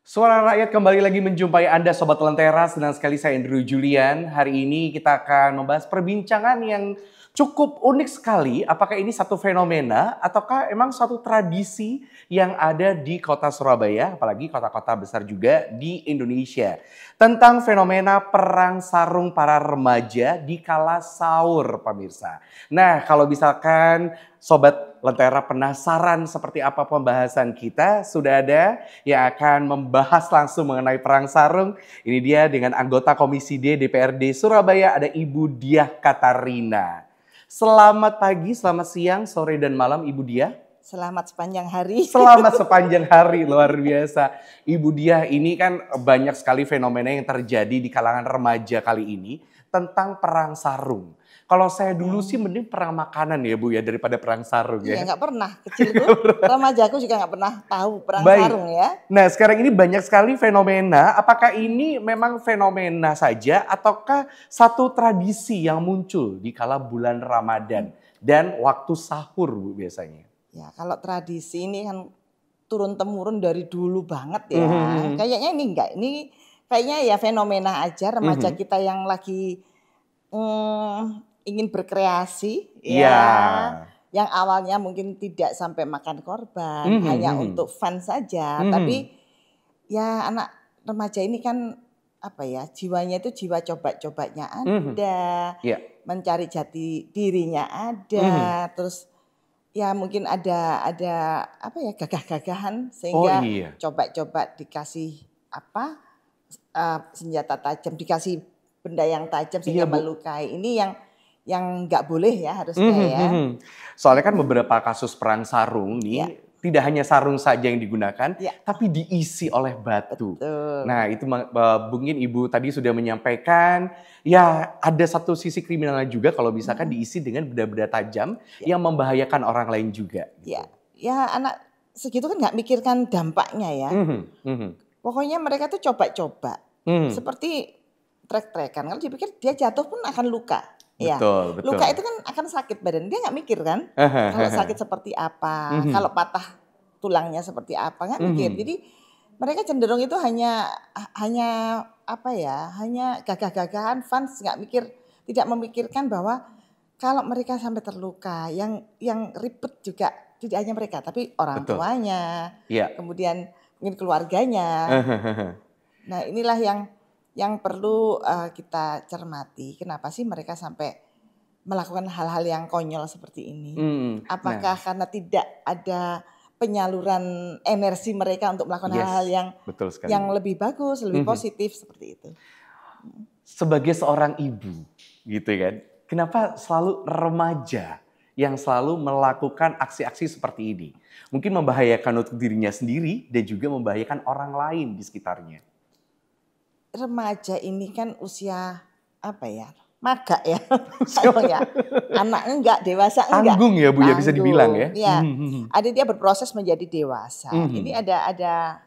Suara Rakyat kembali lagi menjumpai Anda Sobat Lentera. Senang sekali saya Andrew Julian. Hari ini kita akan membahas perbincangan yang cukup unik sekali. Apakah ini satu fenomena ataukah emang suatu tradisi yang ada di kota Surabaya, apalagi kota-kota besar juga di Indonesia. Tentang fenomena perang sarung para remaja di kala sahur, pemirsa. Nah, kalau misalkan Sobat Lentera penasaran seperti apa pembahasan kita, sudah ada yang akan membahas langsung mengenai perang sarung. Ini dia dengan anggota Komisi D DPRD Surabaya, ada Ibu Diah Katarina. Selamat pagi, selamat siang, sore dan malam Ibu Diah. Selamat sepanjang hari. Selamat sepanjang hari, luar biasa. Ibu Diah, ini kan banyak sekali fenomena yang terjadi di kalangan remaja kali ini tentang perang sarung. Kalau saya dulu sih mending perang makanan ya Bu ya daripada perang sarung ya. Iya nggak pernah, kecilku remajaku juga nggak pernah tahu perang sarung ya. Nah sekarang ini banyak sekali fenomena, apakah ini memang fenomena saja ataukah satu tradisi yang muncul di kala bulan Ramadan dan waktu sahur Bu biasanya? Ya kalau tradisi ini kan turun-temurun dari dulu banget ya. Kayaknya ini enggak, ini kayaknya ya fenomena aja remaja kita yang lagi ingin berkreasi ya. Yang awalnya mungkin tidak sampai makan korban, hanya untuk fun saja. Tapi ya anak remaja ini kan apa ya, jiwanya itu jiwa coba-cobanya ada, mencari jati dirinya ada, terus ya mungkin ada apa ya gagah-gagahan sehingga coba-coba dikasih apa senjata tajam, dikasih benda yang tajam sehingga melukai. Ini yang nggak boleh ya harusnya ya. Soalnya kan beberapa kasus perang sarung nih tidak hanya sarung saja yang digunakan, tapi diisi oleh batu. Betul. Nah itu mungkin Ibu tadi sudah menyampaikan, ya ada satu sisi kriminalnya juga kalau misalkan diisi dengan benda-benda tajam yang membahayakan orang lain juga. Ya anak segitu kan nggak mikirkan dampaknya ya. Pokoknya mereka tuh coba-coba, seperti trek-trekan. Kalau dipikir dia jatuh pun akan luka. Betul. Luka itu kan akan sakit badan. Dia nggak mikir kan kalau sakit seperti apa, kalau patah tulangnya seperti apa, nggak mikir. Jadi mereka cenderung itu hanya apa ya, hanya gagah-gagahan, fans, nggak mikir, tidak memikirkan bahwa kalau mereka sampai terluka, yang ribet juga tidak hanya mereka, tapi orang tuanya, kemudian mungkin keluarganya. Nah inilah yang perlu kita cermati. Kenapa sih mereka sampai melakukan hal-hal yang konyol seperti ini? Apakah karena tidak ada penyaluran energi mereka untuk melakukan hal-hal yang lebih bagus, lebih positif seperti itu? Sebagai seorang ibu, gitu kan? Kenapa selalu remaja yang selalu melakukan aksi-aksi seperti ini? Mungkin membahayakan untuk dirinya sendiri dan juga membahayakan orang lain di sekitarnya. Remaja ini kan usia apa ya, maga ya, anaknya enggak, dewasa enggak. Tanggung ya Bu ya bisa dibilang ya. Ada dia berproses menjadi dewasa. Ini ada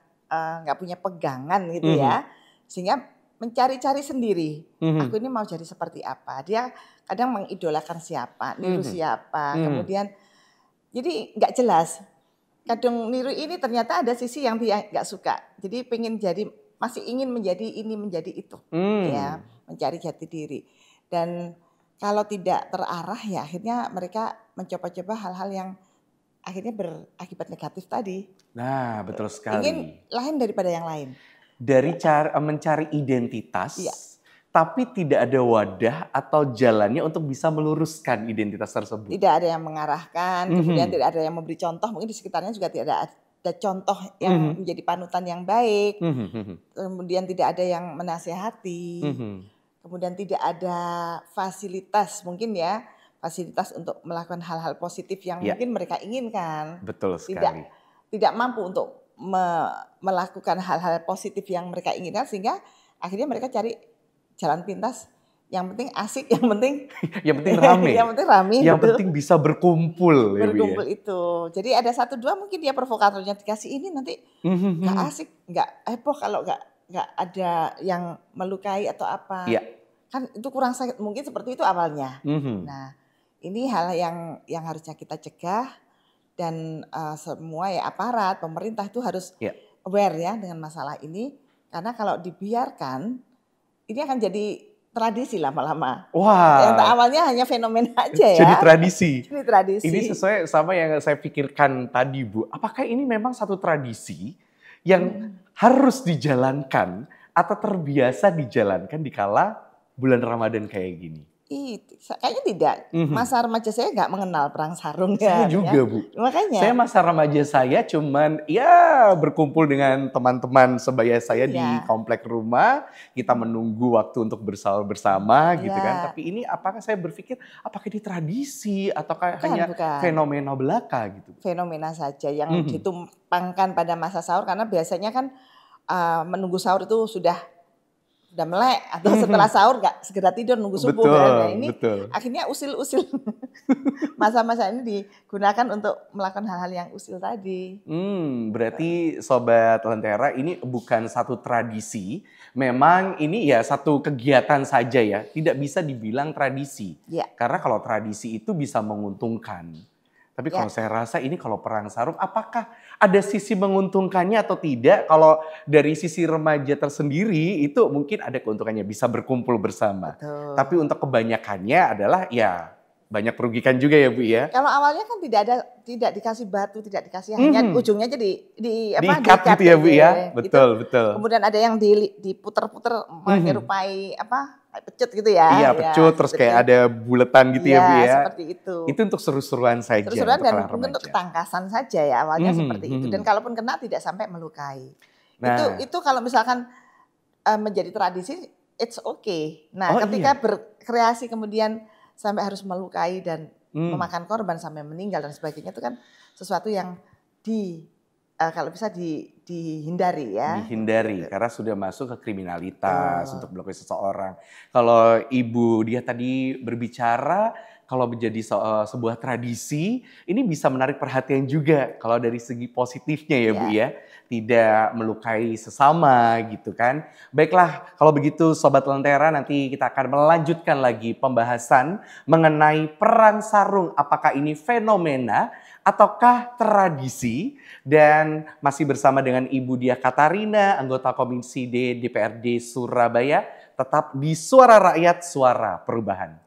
nggak punya pegangan gitu ya, sehingga mencari-cari sendiri. Aku ini mau jadi seperti apa? Dia kadang mengidolakan siapa, niru siapa, kemudian jadi nggak jelas. Kadang niru ini ternyata ada sisi yang dia nggak suka. Jadi pengen jadi, masih ingin menjadi ini, menjadi itu, ya, mencari jati diri. Dan kalau tidak terarah ya akhirnya mereka mencoba-coba hal-hal yang akhirnya berakibat negatif tadi. Nah betul sekali. Ingin lain daripada yang lain. Dari cara mencari identitas, tapi tidak ada wadah atau jalannya untuk bisa meluruskan identitas tersebut. Tidak ada yang mengarahkan, kemudian tidak ada yang memberi contoh, mungkin di sekitarnya juga tidak ada contoh yang menjadi panutan yang baik, kemudian tidak ada yang menasehati, kemudian tidak ada fasilitas mungkin ya, fasilitas untuk melakukan hal-hal positif yang mungkin mereka inginkan. Betul sekali. Tidak mampu untuk melakukan hal-hal positif yang mereka inginkan sehingga akhirnya mereka cari jalan pintas. Yang penting asik, yang penting rame. Yang penting rame. Yang penting bisa berkumpul. Berkumpul itu. Jadi ada satu dua mungkin dia provokatornya dikasih ini nanti nggak asik, nggak heboh kalau nggak ada yang melukai atau apa. Kan itu kurang sakit, mungkin seperti itu awalnya. Nah ini hal yang harusnya kita cegah dan semua ya aparat pemerintah itu harus aware ya dengan masalah ini, karena kalau dibiarkan ini akan jadi tradisi lama-lama. Yang Wah, awalnya hanya fenomena aja jadi ya. tradisi. Jadi tradisi. Ini sesuai sama yang saya pikirkan tadi, Bu. Apakah ini memang satu tradisi yang harus dijalankan atau terbiasa dijalankan di kala bulan Ramadan kayak gini? Kayaknya tidak. Masa remaja saya nggak mengenal perang sarung Saya ya. juga, Bu. Makanya. Saya masa remaja saya cuman ya berkumpul dengan teman-teman sebaya saya di komplek rumah. Kita menunggu waktu untuk bersahur bersama gitu kan. Tapi ini apakah saya berpikir apakah ini tradisi ataukah hanya fenomena belaka gitu? Fenomena saja yang ditumpangkan pada masa sahur karena biasanya kan menunggu sahur itu sudah melek atau setelah sahur nggak segera tidur nunggu subuh kan. Nah, ini akhirnya usil-usil. Masa-masa ini digunakan untuk melakukan hal-hal yang usil tadi. Berarti Sobat Lentera ini bukan satu tradisi, memang ini ya satu kegiatan saja ya, tidak bisa dibilang tradisi. Ya. Karena kalau tradisi itu bisa menguntungkan. Tapi kalau saya rasa ini kalau perang sarung, apakah ada sisi menguntungkannya atau tidak? Kalau dari sisi remaja tersendiri itu mungkin ada keuntungannya, bisa berkumpul bersama. Betul. Tapi untuk kebanyakannya adalah ya banyak merugikan juga ya Bu ya. Kalau awalnya kan tidak dikasih batu, tidak dikasih hanya ujungnya jadi diikat gitu ya Bu ya. Betul, betul. Kemudian ada yang diputer-puter menyerupai pecut gitu ya. Iya, pecut terus kayak ada buletan gitu ya Bu ya. Seperti itu. Itu untuk seru-seruan saja. Seru-seruan dan mungkin untuk ketangkasan saja ya awalnya seperti itu. Dan kalaupun kena tidak sampai melukai. Nah, itu kalau misalkan menjadi tradisi, it's okay. Nah, ketika berkreasi kemudian sampai harus melukai dan memakan korban sampai meninggal dan sebagainya itu kan sesuatu yang kalau bisa dihindari ya. Dihindari karena sudah masuk ke kriminalitas untuk melukai seseorang. Kalau Ibu dia tadi berbicara kalau menjadi sebuah tradisi ini bisa menarik perhatian juga kalau dari segi positifnya ya Bu ya. Tidak melukai sesama gitu kan. Baiklah kalau begitu Sobat Lentera nanti kita akan melanjutkan lagi pembahasan mengenai perang sarung. Apakah ini fenomena ataukah tradisi? Dan masih bersama dengan Ibu Diah Katarina, anggota Komisi D DPRD Surabaya, tetap di Suara Rakyat, Suara Perubahan.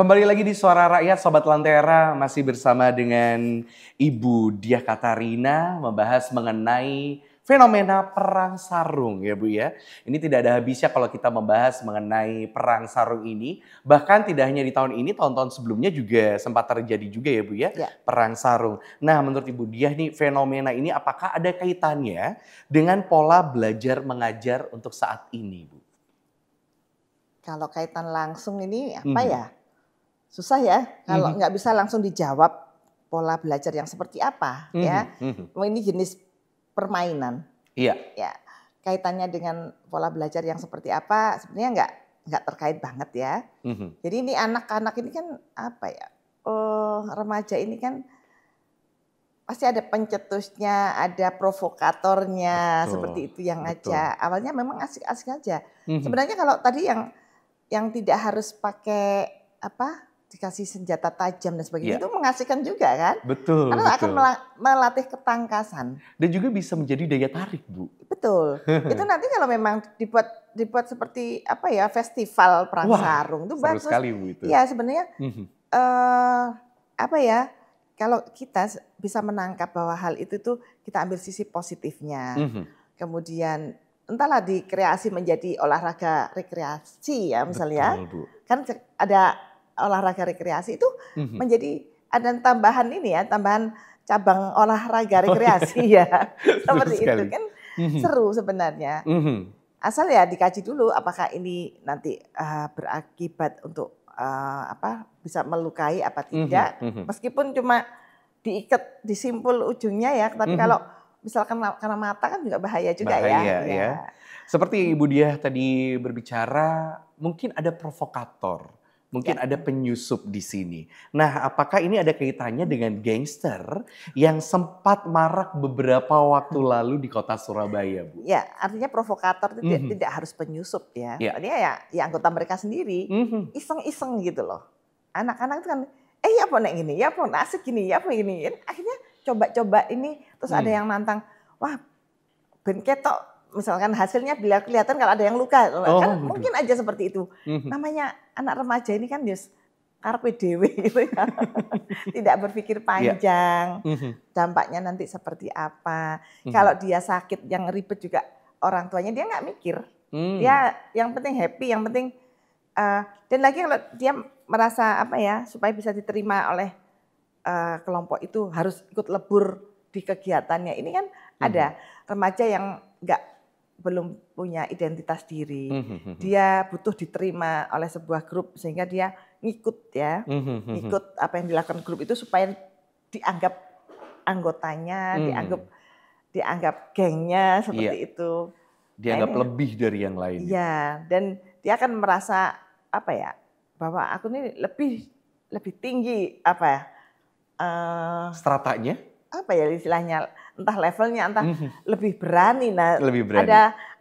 Kembali lagi di Suara Rakyat, Sobat Lentera, masih bersama dengan Ibu Diah Katarina membahas mengenai fenomena perang sarung ya Bu ya. Ini tidak ada habisnya kalau kita membahas mengenai perang sarung ini. Bahkan tidak hanya di tahun ini, tahun-tahun sebelumnya juga sempat terjadi juga ya Bu ya, Ya. perang sarung. Nah menurut Ibu Diah nih fenomena ini apakah ada kaitannya dengan pola belajar mengajar untuk saat ini Bu? Kalau kaitan langsung ini apa Mhm. ya? Susah ya, kalau Mhm. nggak bisa langsung dijawab pola belajar yang seperti apa ya. Mhm. Mhm. Oh, ini jenis permainan Iya. ya. Kaitannya dengan pola belajar yang seperti apa sebenarnya nggak terkait banget ya. Mhm. Jadi ini anak-anak ini kan apa ya? Remaja ini kan pasti ada pencetusnya, ada provokatornya, Betul, seperti itu yang betul. ngajak. Awalnya memang asik-asik aja. Mhm. Sebenarnya kalau tadi yang tidak harus pakai apa, dikasih senjata tajam dan sebagainya, Iya, itu mengasihkan juga kan? betul, Karena akan betul. melatih ketangkasan. Dan juga bisa menjadi daya tarik, Bu. Betul. Itu nanti kalau memang dibuat seperti apa ya, festival perang Wah, sarung itu seru bagus. sekali, Bu, itu. Iya, sebenarnya Mhm. apa ya, kalau kita bisa menangkap bahwa hal itu tuh kita ambil sisi positifnya. Mhm. Kemudian entahlah dikreasi menjadi olahraga rekreasi ya misalnya. Betul, Bu. Kan ada olahraga rekreasi itu Mhm. menjadi ada tambahan ini ya, tambahan cabang olahraga Oh, iya. rekreasi ya. Seru Seperti itu sekali. kan Mhm. seru sebenarnya. Mhm. Asal ya dikaji dulu apakah ini nanti berakibat untuk bisa melukai apa Mhm. tidak. Mhm. Meskipun cuma diikat disimpul ujungnya ya, tapi Mhm. kalau misalkan karena mata kan juga bahaya juga ya. Bahaya Ya. ya. Seperti Ibu Diah tadi berbicara, mungkin ada provokator, mungkin Ya. ada penyusup di sini. Nah, apakah ini ada kaitannya dengan gangster yang sempat marak beberapa waktu lalu di kota Surabaya, Bu? Ya, artinya provokator itu Mhm. tidak harus penyusup ya. Ya. Artinya ya anggota mereka sendiri, Mhm. iseng-iseng gitu loh. Anak-anak itu kan, ya apa nek gini, ya apa nek asik gini, ya apa gini. Akhirnya coba-coba ini, terus ada yang nantang, wah ben ketok, misalkan hasilnya bila kelihatan kalau ada yang luka. Oh, Kan waduh. mungkin aja seperti itu. Mhm. Namanya anak remaja ini kan just karpe dewe gitu ya. Tidak berpikir Iya. panjang, Mhm. dampaknya nanti seperti apa. Mhm. Kalau dia sakit yang ribet juga orang tuanya dia nggak mikir. Dia yang penting happy, yang penting dan lagi kalau dia merasa apa ya, supaya bisa diterima oleh kelompok itu harus ikut lebur di kegiatannya. Ini kan ada remaja yang belum punya identitas diri. Mhm. Dia butuh diterima oleh sebuah grup sehingga dia ngikut ya. Mhm. Ngikut apa yang dilakukan grup itu supaya dianggap anggotanya, dianggap gengnya seperti Iya. itu. Dianggap Nah, ini lebih dari yang lain. iya, dan dia akan merasa apa ya, bahwa aku ini lebih tinggi apa ya, Stratanya? apa ya istilahnya, entah levelnya, entah Mhm. lebih berani. Nah, Lebih berani.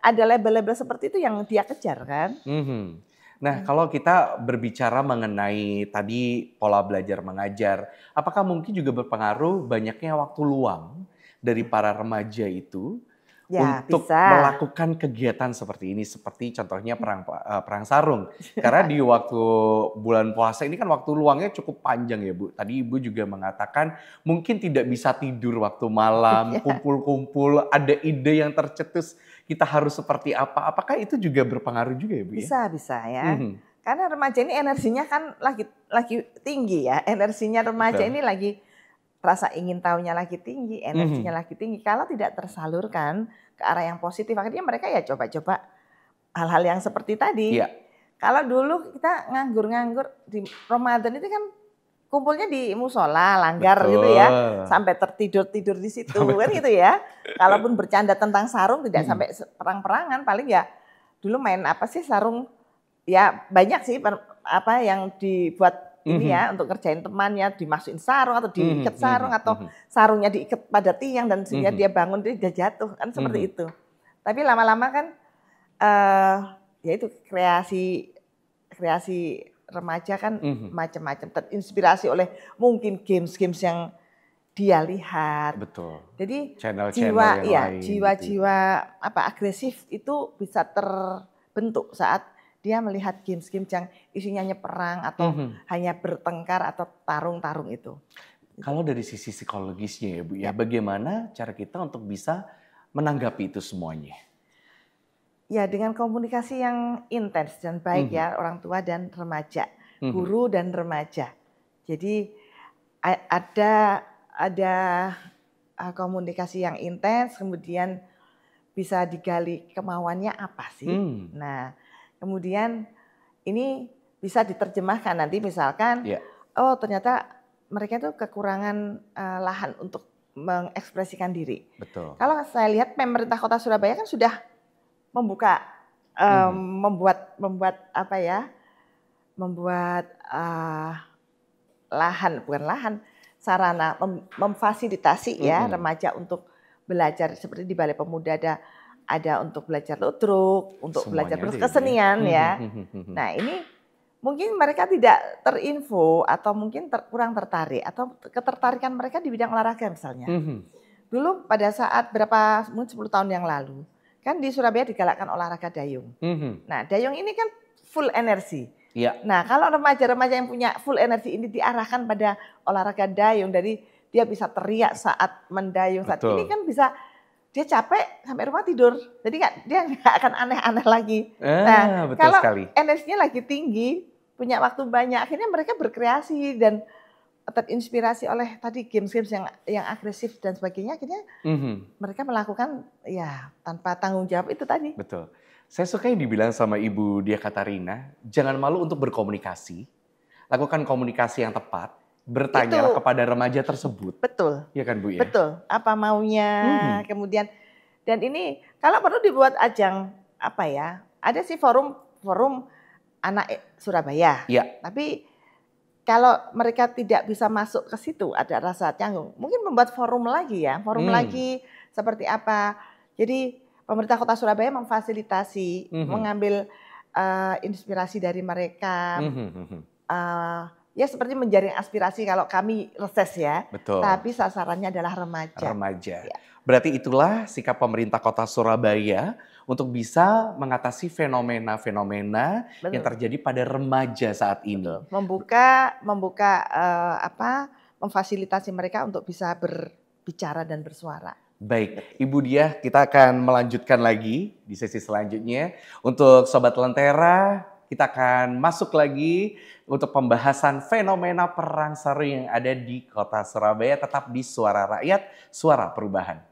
ada label-label seperti itu yang dia kejar kan. Mhm. Nah, kalau kita berbicara mengenai tadi pola belajar mengajar, apakah mungkin juga berpengaruh banyaknya waktu luang dari para remaja itu Ya untuk bisa. melakukan kegiatan seperti ini, seperti contohnya perang sarung. Karena di waktu bulan puasa ini kan waktu luangnya cukup panjang ya Bu. Tadi Ibu juga mengatakan mungkin tidak bisa tidur waktu malam, Iya. kumpul-kumpul, ada ide yang tercetus kita harus seperti apa. Apakah itu juga berpengaruh juga ya Bu ya? Bisa ya. Mhm. Karena remaja ini energinya kan lagi tinggi ya. Energinya remaja Betul. ini lagi rasa ingin tahunya lagi tinggi, energinya Mhm. lagi tinggi. Kalau tidak tersalurkan ke arah yang positif, akhirnya mereka ya coba-coba hal-hal yang seperti tadi. Iya. Kalau dulu kita nganggur-nganggur di Ramadan itu kan kumpulnya di musola, langgar gitu ya, Betul. sampai tertidur-tidur di situ Sampai kan gitu ya. Kalaupun bercanda tentang sarung tidak Mhm. sampai perang-perangan, paling ya dulu main apa sih sarung, ya banyak sih apa yang dibuat ini ya untuk ngerjain temannya, dimasukin sarung atau diikat sarung atau sarungnya diikat pada tiang dan sehingga dia bangun dia jatuh kan seperti itu. Tapi lama-lama kan ya itu kreasi remaja kan macam-macam, terinspirasi oleh mungkin games-games yang dia lihat. Betul. Jadi Channel-channel yang lain gitu. jiwa-jiwa apa agresif itu bisa terbentuk saat dia melihat games-games yang isinya hanya perang atau hanya bertengkar atau tarung-tarung itu. Kalau dari sisi psikologisnya ya Bu ya, bagaimana cara kita untuk bisa menanggapi itu semuanya? Ya dengan komunikasi yang intens dan baik ya orang tua dan remaja, guru dan remaja. Jadi ada komunikasi yang intens, kemudian bisa digali kemauannya apa sih. Nah, kemudian ini bisa diterjemahkan nanti misalkan, oh ternyata mereka itu kekurangan lahan untuk mengekspresikan diri. Betul. Kalau saya lihat pemerintah Kota Surabaya kan sudah membuka, membuat apa ya, membuat sarana memfasilitasi ya remaja untuk belajar seperti di Balai Pemuda ada untuk belajar ludruk, untuk belajar kesenian ya. Nah ini mungkin mereka tidak terinfo atau mungkin kurang tertarik atau ketertarikan mereka di bidang olahraga misalnya. Dulu pada saat mungkin 10 tahun yang lalu kan di Surabaya digalakkan olahraga dayung. Nah dayung ini kan full energi. Nah kalau remaja-remaja yang punya full energi ini diarahkan pada olahraga dayung, dari dia bisa teriak saat mendayung, saat ini kan bisa dia capek sampai rumah tidur, jadi dia nggak akan aneh-aneh lagi. Nah kalau energinya lagi tinggi, punya waktu banyak, akhirnya mereka berkreasi dan terinspirasi oleh tadi games-games yang agresif dan sebagainya, akhirnya mereka melakukan ya tanpa tanggung jawab itu tadi. Betul. Saya suka yang dibilang sama Ibu Diah Katarina, jangan malu untuk berkomunikasi, lakukan komunikasi yang tepat, bertanya kepada remaja tersebut. Betul. Iya kan Bu ya? Betul. Apa maunya, kemudian dan ini kalau perlu dibuat ajang apa ya? Ada sih forum anak Surabaya. Tapi kalau mereka tidak bisa masuk ke situ, ada rasa canggung, mungkin membuat forum lagi ya, lagi seperti apa. Jadi pemerintah Kota Surabaya memfasilitasi, mengambil inspirasi dari mereka. Ya seperti menjaring aspirasi kalau kami reses ya. Betul. Tapi sasarannya adalah remaja. Ya. Berarti itulah sikap pemerintah Kota Surabaya untuk bisa mengatasi fenomena-fenomena yang terjadi pada remaja saat ini. Memfasilitasi mereka untuk bisa berbicara dan bersuara. Baik, Ibu Diah, kita akan melanjutkan lagi di sesi selanjutnya. Untuk Sobat Lentera, kita akan masuk lagi untuk pembahasan fenomena perang seru yang ada di Kota Surabaya, tetap di Suara Rakyat, Suara Perubahan.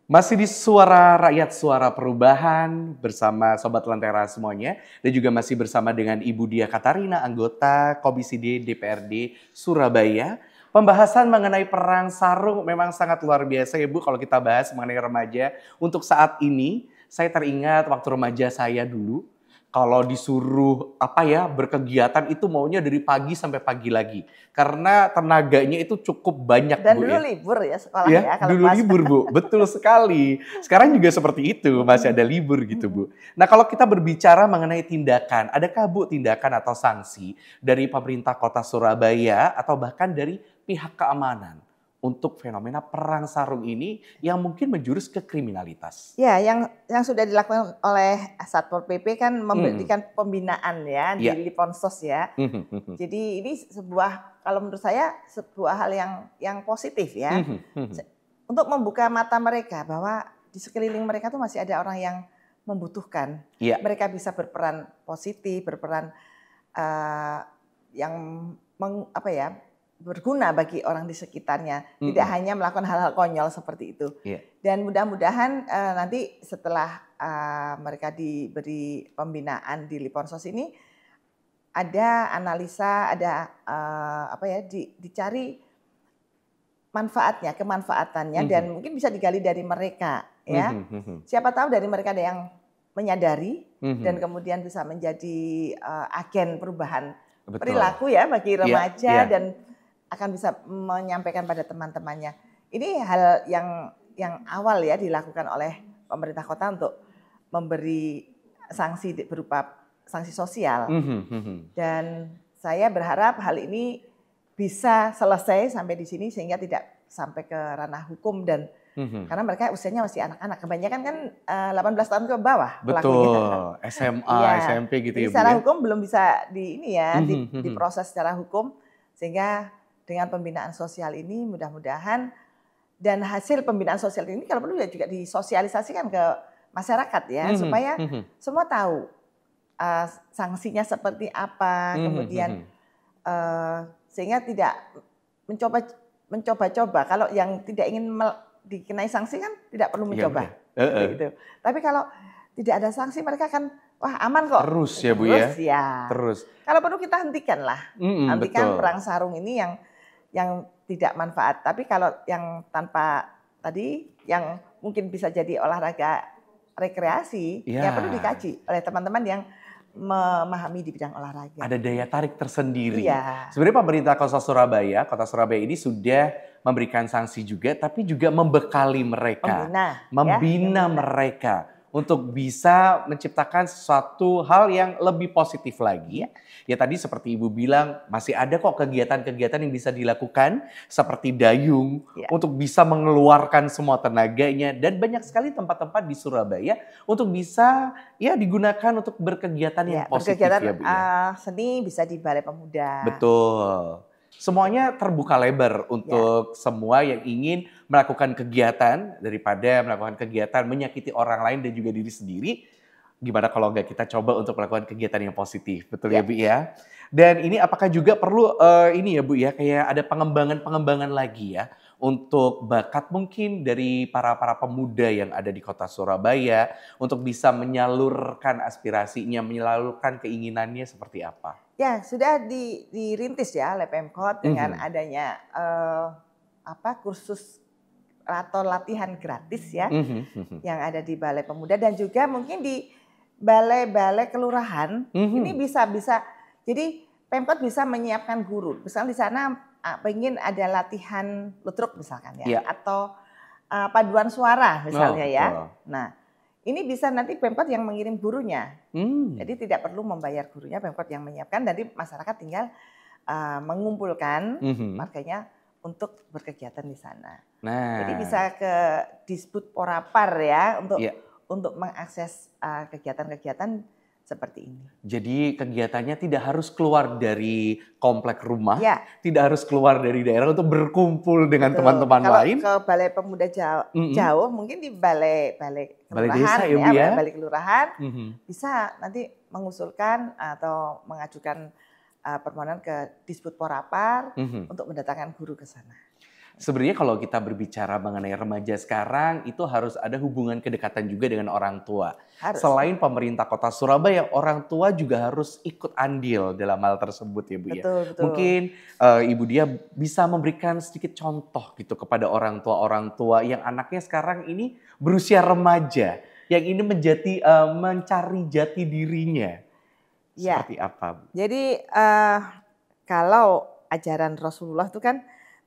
Masih di Suara Rakyat, Suara Perubahan bersama Sobat Lentera semuanya. Dan juga masih bersama dengan Ibu Diah Katarina, anggota Komisi D DPRD Surabaya. Pembahasan mengenai perang sarung memang sangat luar biasa ya Bu kalau kita bahas mengenai remaja. Untuk saat ini, saya teringat waktu remaja saya dulu. Kalau disuruh berkegiatan itu maunya dari pagi sampai pagi lagi. Karena tenaganya itu cukup banyak Dan Bu dulu ya. libur ya sekolah Ya, ya kalau dulu puasa. libur Bu, betul sekali. Sekarang juga seperti itu, masih ada libur gitu Bu. Nah kalau kita berbicara mengenai tindakan, adakah Bu tindakan atau sanksi dari pemerintah kota Surabaya atau bahkan dari pihak keamanan untuk fenomena perang sarung ini yang mungkin menjurus ke kriminalitas? Ya, yang sudah dilakukan oleh Satpol PP kan memberikan pembinaan ya di Liponsos ya. Jadi ini kalau menurut saya sebuah hal yang positif ya. Untuk membuka mata mereka bahwa di sekeliling mereka tuh masih ada orang yang membutuhkan. Mereka bisa berperan positif, berperan yang berguna bagi orang di sekitarnya. Tidak hanya melakukan hal-hal konyol seperti itu. Dan mudah-mudahan nanti setelah mereka diberi pembinaan di Liponsos ini ada analisa, ada dicari manfaatnya, kemanfaatannya dan mungkin bisa digali dari mereka ya. Siapa tahu dari mereka ada yang menyadari dan kemudian bisa menjadi agen perubahan perilaku ya bagi remaja dan akan bisa menyampaikan pada teman-temannya. Ini hal yang awal ya dilakukan oleh pemerintah kota untuk memberi sanksi berupa sanksi sosial. Dan saya berharap hal ini bisa selesai sampai di sini sehingga tidak sampai ke ranah hukum dan karena mereka usianya masih anak-anak. Kebanyakan kan 18 tahun ke bawah pelakunya. Betul, SMA, SMP gitu ya Bu. Secara hukum belum bisa diproses secara hukum sehingga dengan pembinaan sosial ini mudah-mudahan dan hasil pembinaan sosial ini kalau perlu juga disosialisasikan ke masyarakat ya supaya semua tahu sanksinya seperti apa kemudian sehingga tidak mencoba-coba. Kalau yang tidak ingin dikenai sanksi kan tidak perlu mencoba. Gitu. Tapi kalau tidak ada sanksi mereka kan wah aman kok. Terus ya Bu ya. Terus. Kalau perlu kita hentikanlah. Hentikan perang sarung ini yang tidak manfaat. Tapi kalau yang tanpa tadi yang mungkin bisa jadi olahraga rekreasi ya perlu dikaji oleh teman-teman yang memahami di bidang olahraga. Ada daya tarik tersendiri. Sebenarnya pemerintah Kota Surabaya ini sudah memberikan sanksi juga, tapi juga membekali mereka, membina mereka untuk bisa menciptakan sesuatu hal yang lebih positif lagi. Ya tadi seperti Ibu bilang, masih ada kok kegiatan-kegiatan yang bisa dilakukan seperti dayung untuk bisa mengeluarkan semua tenaganya dan banyak sekali tempat-tempat di Surabaya untuk bisa digunakan untuk berkegiatan yang positif ya Bu ya. Seni bisa di Balai Pemuda. Betul. Semuanya terbuka lebar untuk semua yang ingin melakukan kegiatan daripada melakukan kegiatan menyakiti orang lain dan juga diri sendiri. Gimana kalau nggak kita coba untuk melakukan kegiatan yang positif, betul ya Bu ya? Dan ini apakah juga perlu ini ya Bu ya, kayak ada pengembangan lagi ya untuk bakat mungkin dari para pemuda yang ada di Kota Surabaya untuk bisa menyalurkan aspirasinya, menyalurkan keinginannya seperti apa? Ya sudah dirintis ya oleh Pemkot dengan adanya kursus atau latihan gratis ya yang ada di Balai Pemuda dan juga mungkin di balai-balai kelurahan ini bisa jadi Pemkot bisa menyiapkan guru. Misalnya di sana pengen ada latihan lutruk misalkan ya atau paduan suara misalnya ya. Nah, ini bisa nanti Pemkot yang mengirim gurunya. Jadi tidak perlu membayar gurunya, Pemkot yang menyiapkan. Jadi masyarakat tinggal mengumpulkan makanya untuk berkegiatan di sana. Jadi bisa ke Disbud Porapar ya untuk mengakses kegiatan-kegiatan seperti ini. Jadi kegiatannya tidak harus keluar dari komplek rumah, tidak harus keluar dari daerah untuk berkumpul dengan teman-teman lain. Kalau ke Balai Pemuda jauh mungkin di balai desa ya, balai kelurahan bisa nanti mengusulkan atau mengajukan permohonan ke Disbud Porapar untuk mendatangkan guru ke sana. Sebenarnya kalau kita berbicara mengenai remaja sekarang, itu harus ada hubungan kedekatan juga dengan orang tua. Harus. Selain pemerintah Kota Surabaya, orang tua juga harus ikut andil dalam hal tersebut ya Bu ya. Betul. Mungkin Ibu Dia bisa memberikan sedikit contoh gitu kepada orang tua yang anaknya sekarang ini berusia remaja, yang ini mencari jati dirinya. Ya. Seperti apa Bu? Jadi kalau ajaran Rasulullah itu kan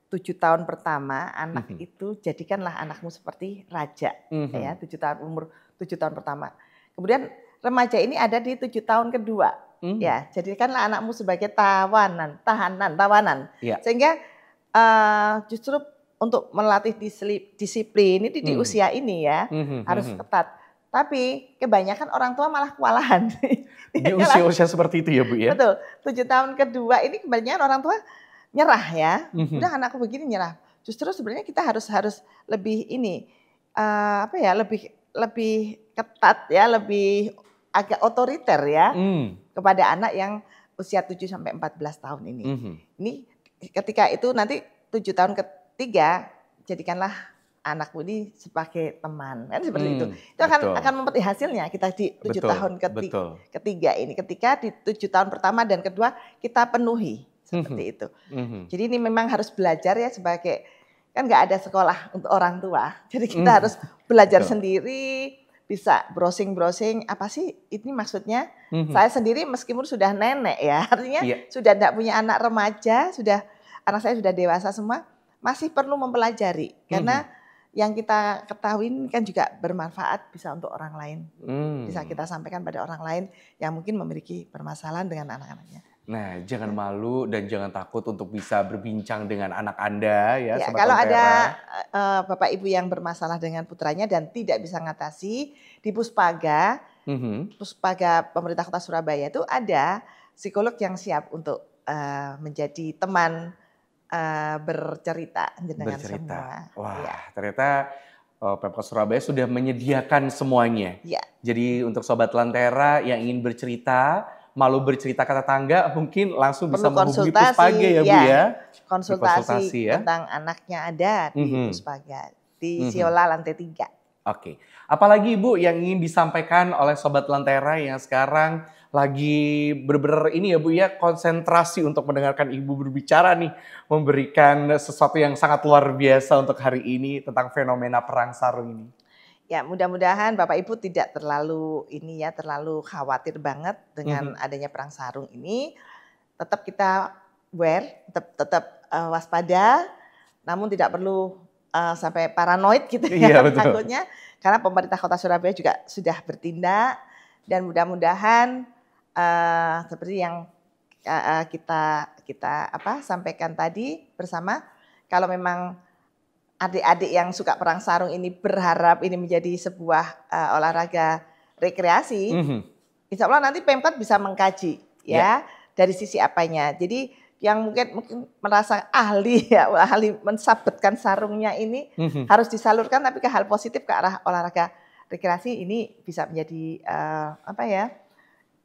7 tahun pertama anak itu jadikanlah anakmu seperti raja, ya 7 tahun umur 7 tahun pertama. Kemudian remaja ini ada di 7 tahun kedua, ya jadikanlah anakmu sebagai tahanan. Ya. Sehingga justru untuk melatih disiplin ini di usia ini ya harus ketat. Tapi kebanyakan orang tua malah kewalahan. Di usia-usia seperti itu ya Bu ya? Betul, 7 tahun kedua ini kebanyakan orang tua nyerah ya, udah anakku begini nyerah. Justru sebenarnya kita harus lebih ini lebih ketat ya, lebih agak otoriter ya kepada anak yang usia 7 sampai 14 tahun ini. Ini ketika itu nanti 7 tahun ketiga jadikanlah anakmu ini sebagai teman kan seperti itu. Itu akan mempetik hasilnya kita di 7 tahun ketiga ini. Ketika di 7 tahun pertama dan kedua kita penuhi. Seperti itu. Jadi ini memang harus belajar ya sebagai, kan nggak ada sekolah untuk orang tua. Jadi kita harus belajar sendiri, bisa browsing apa sih ini maksudnya. Saya sendiri meskipun sudah nenek ya, artinya sudah tidak punya anak remaja, anak saya sudah dewasa semua, masih perlu mempelajari. Karena yang kita ketahui kan juga bermanfaat bisa untuk orang lain. Bisa kita sampaikan pada orang lain yang mungkin memiliki permasalahan dengan anak-anaknya. Nah, jangan malu dan jangan takut untuk bisa berbincang dengan anak Anda ya. Kalau ada Bapak Ibu yang bermasalah dengan putranya dan tidak bisa ngatasi, di Puspaga, Puspaga Pemerintah Kota Surabaya itu ada psikolog yang siap untuk menjadi teman bercerita dengan semua. Wah, ternyata Pemkot Surabaya sudah menyediakan semuanya. Ya. Jadi untuk Sobat Lentera yang ingin bercerita, malu bercerita ke tetangga, mungkin langsung bisa menghubungi Puspaga ya Bu ya. Konsultasi tentang anaknya ada di Puspaga, di Siola lantai 3. Oke. Apalagi Ibu yang ingin disampaikan oleh Sobat Lentera yang sekarang lagi benar-benar ini ya Bu ya, konsentrasi untuk mendengarkan Ibu berbicara nih, memberikan sesuatu yang sangat luar biasa untuk hari ini tentang fenomena perang sarung ini. Ya mudah-mudahan Bapak Ibu tidak terlalu khawatir banget dengan adanya perang sarung ini. Tetap kita tetap waspada, namun tidak perlu sampai paranoid gitu ya takutnya. Karena pemerintah Kota Surabaya juga sudah bertindak dan mudah-mudahan seperti yang kita sampaikan tadi bersama, kalau memang adik-adik yang suka perang sarung ini berharap ini menjadi sebuah olahraga rekreasi, insya Allah nanti Pemkot bisa mengkaji ya dari sisi apanya. Jadi yang mungkin merasa ahli mensabetkan sarungnya ini harus disalurkan tapi ke hal positif ke arah olahraga rekreasi, ini bisa menjadi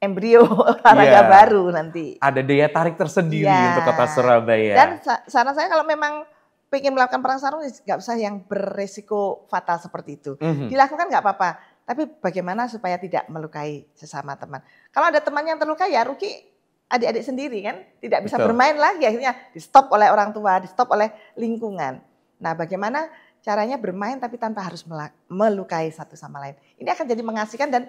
embrio olahraga baru nanti. Ada daya tarik tersendiri untuk Kota Surabaya. Dan saran saya kalau memang ingin melakukan perang sarung nggak usah yang beresiko fatal seperti itu. Dilakukan nggak apa-apa, tapi bagaimana supaya tidak melukai sesama teman. Kalau ada teman yang terluka ya rugi adik-adik sendiri kan, tidak bisa bermain lagi, akhirnya di stop oleh orang tua, di stop oleh lingkungan. Nah bagaimana caranya bermain tapi tanpa harus melukai satu sama lain. Ini akan jadi mengasihkan dan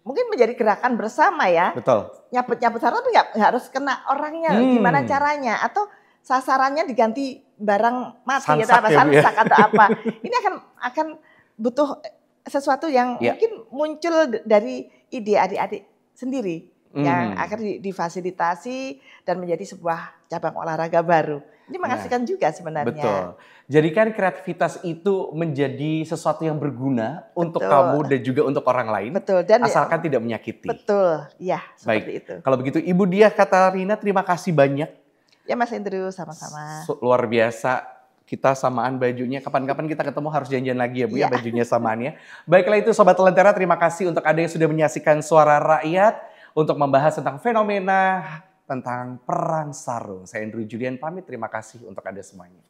mungkin menjadi gerakan bersama ya. Betul. Nyabut sarung tapi nggak harus kena orangnya, gimana caranya, atau sasarannya diganti barang mati atau apa, sansak atau apa. Ini akan butuh sesuatu yang mungkin muncul dari ide adik-adik sendiri yang akan difasilitasi dan menjadi sebuah cabang olahraga baru. Ini mengasihkan juga sebenarnya. Betul. Jadikan kreativitas itu menjadi sesuatu yang berguna untuk kamu dan juga untuk orang lain. Betul. Dan asalkan tidak menyakiti. Betul. Ya, seperti itu. Kalau begitu Ibu Diah Katarina, terima kasih banyak. Ya Mas Indru, sama-sama. Luar biasa, kita samaan bajunya. Kapan-kapan kita ketemu harus janjian lagi ya Bu ya, bajunya samaannya. Baiklah itu Sobat Lentera, terima kasih untuk Anda yang sudah menyaksikan Suara Rakyat untuk membahas tentang fenomena tentang perang sarung. Saya Andrew Julian pamit, terima kasih untuk Anda semuanya.